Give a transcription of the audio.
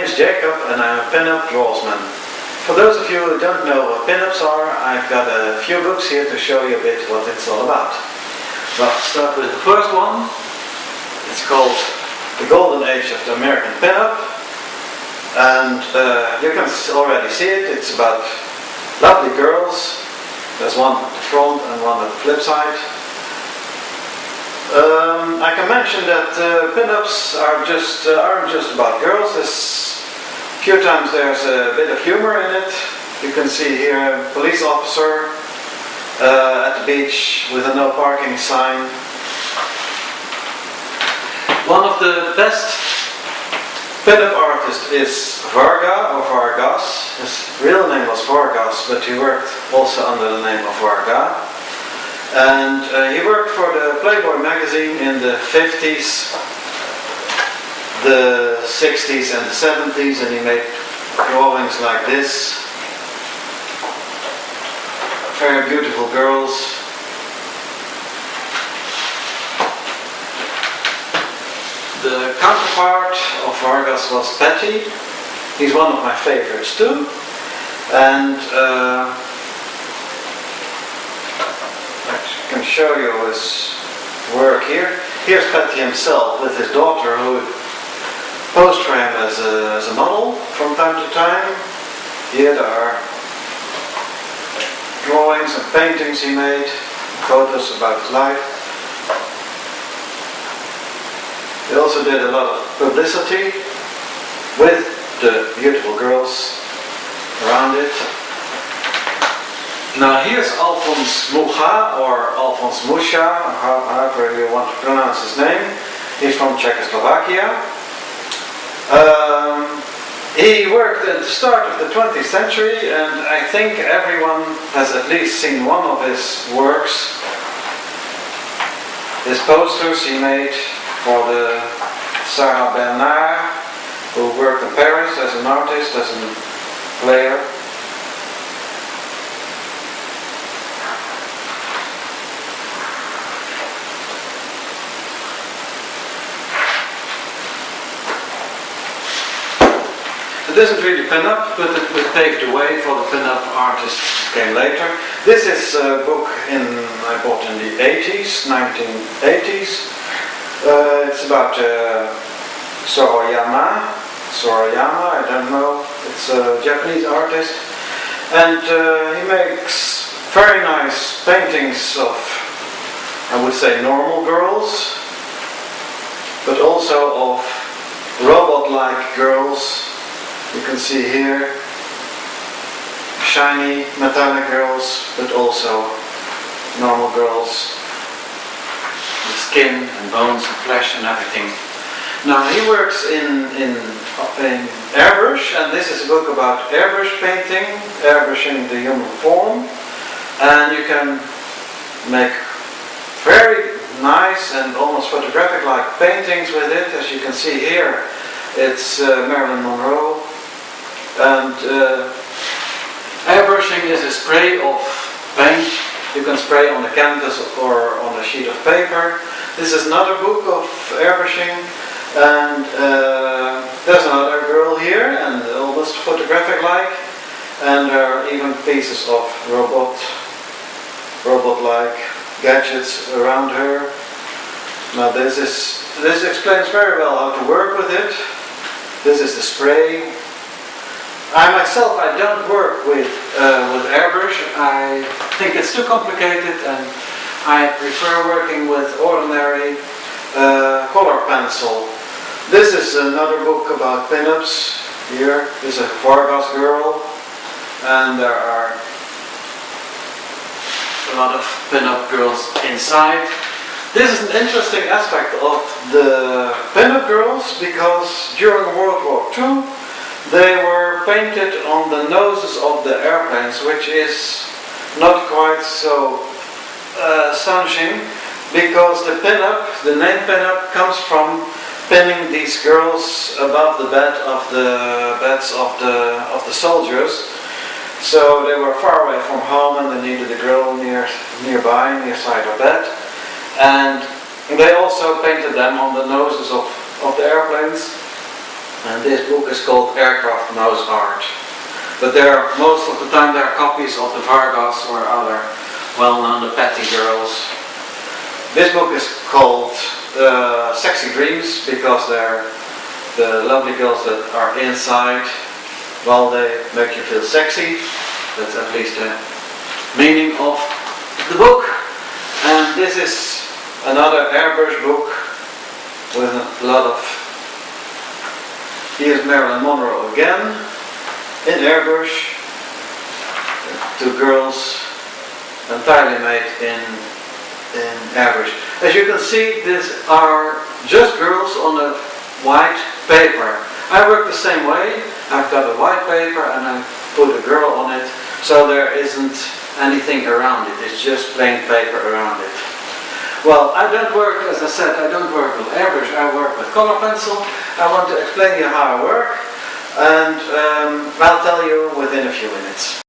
is Jacob and I'm a pin-up drawsman. For those of you who don't know what pin-ups are, I've got a few books here to show you a bit what it's all about. So I'll start with the first one. It's called The Golden Age of the American Pin-up. And you can already see it. It's about lovely girls. There's one at the front and one at the flip side. I can mention that pin-ups aren't just about girls. A few times there's a bit of humor in it. You can see here a police officer at the beach with a no parking sign. One of the best pin-up artists is Varga or Vargas. His real name was Vargas, but he worked also under the name of Varga. And he worked for the Playboy magazine in the 50s, the 60s and the 70s, and he made drawings like this. Very beautiful girls. The counterpart of Vargas was Patty. He's one of my favorites too. And I can show you his work here. Here's Patty himself with his daughter, who posed for him as a model from time to time. Here there are drawings and paintings he made, photos about his life. He also did a lot of publicity with the beautiful girls around it. Now here's Alphonse Mucha, or Alphonse Musha, however you want to pronounce his name. He's from Czechoslovakia. He worked at the start of the 20th century, and I think everyone has at least seen one of his works. His posters he made for the Sarah Bernard, who worked in Paris as an artist, as a player. It isn't really pin-up, but it paved the way for the pin-up artists who came later. This is a book I bought in the 80s, 1980s. It's about Sorayama, I don't know, it's a Japanese artist. And he makes very nice paintings of, I would say, normal girls, but also of robot-like girls. You can see here shiny metallic girls, but also normal girls with skin and bones and flesh and everything. Now he works in airbrush, and this is a book about airbrush painting, airbrushing the human form, and you can make very nice and almost photographic-like paintings with it. As you can see here, it's Marilyn Monroe. And airbrushing is a spray of paint. You can spray on the canvas or on a sheet of paper. This is another book of airbrushing, and there's another girl here, and almost photographic-like, and there are even pieces of robot-like gadgets around her. Now this explains very well how to work with it. This is the spray. I myself, I don't work with airbrush. I think it's too complicated, and I prefer working with ordinary color pencil. This is another book about pin-ups. Here is a Vargas girl, and there are a lot of pin-up girls inside. This is an interesting aspect of the pin-up girls, because during World War II they were painted on the noses of the airplanes, which is not quite so astonishing, because the pin-up, the name pin-up, comes from pinning these girls above the beds of the soldiers. So they were far away from home, and they needed a girl nearby, near side of bed. And they also painted them on the noses of the airplanes. And this book is called Aircraft Mouse Art. But most of the time there are copies of the Vargas or other well-known Patty girls. This book is called Sexy Dreams because they're the lovely girls that are inside. Well, they make you feel sexy. That's at least the meaning of the book. And this is another airbrush book with a lot of... Here's Marilyn Monroe again in airbrush. Two girls entirely made in airbrush. As you can see, these are just girls on a white paper. I work the same way. I've got a white paper and I put a girl on it, so there isn't anything around it. It's just plain paper around it. Well, I don't work, as I said, I don't work with airbrush. I work with color pencil. I want to explain you how I work, and I'll tell you within a few minutes.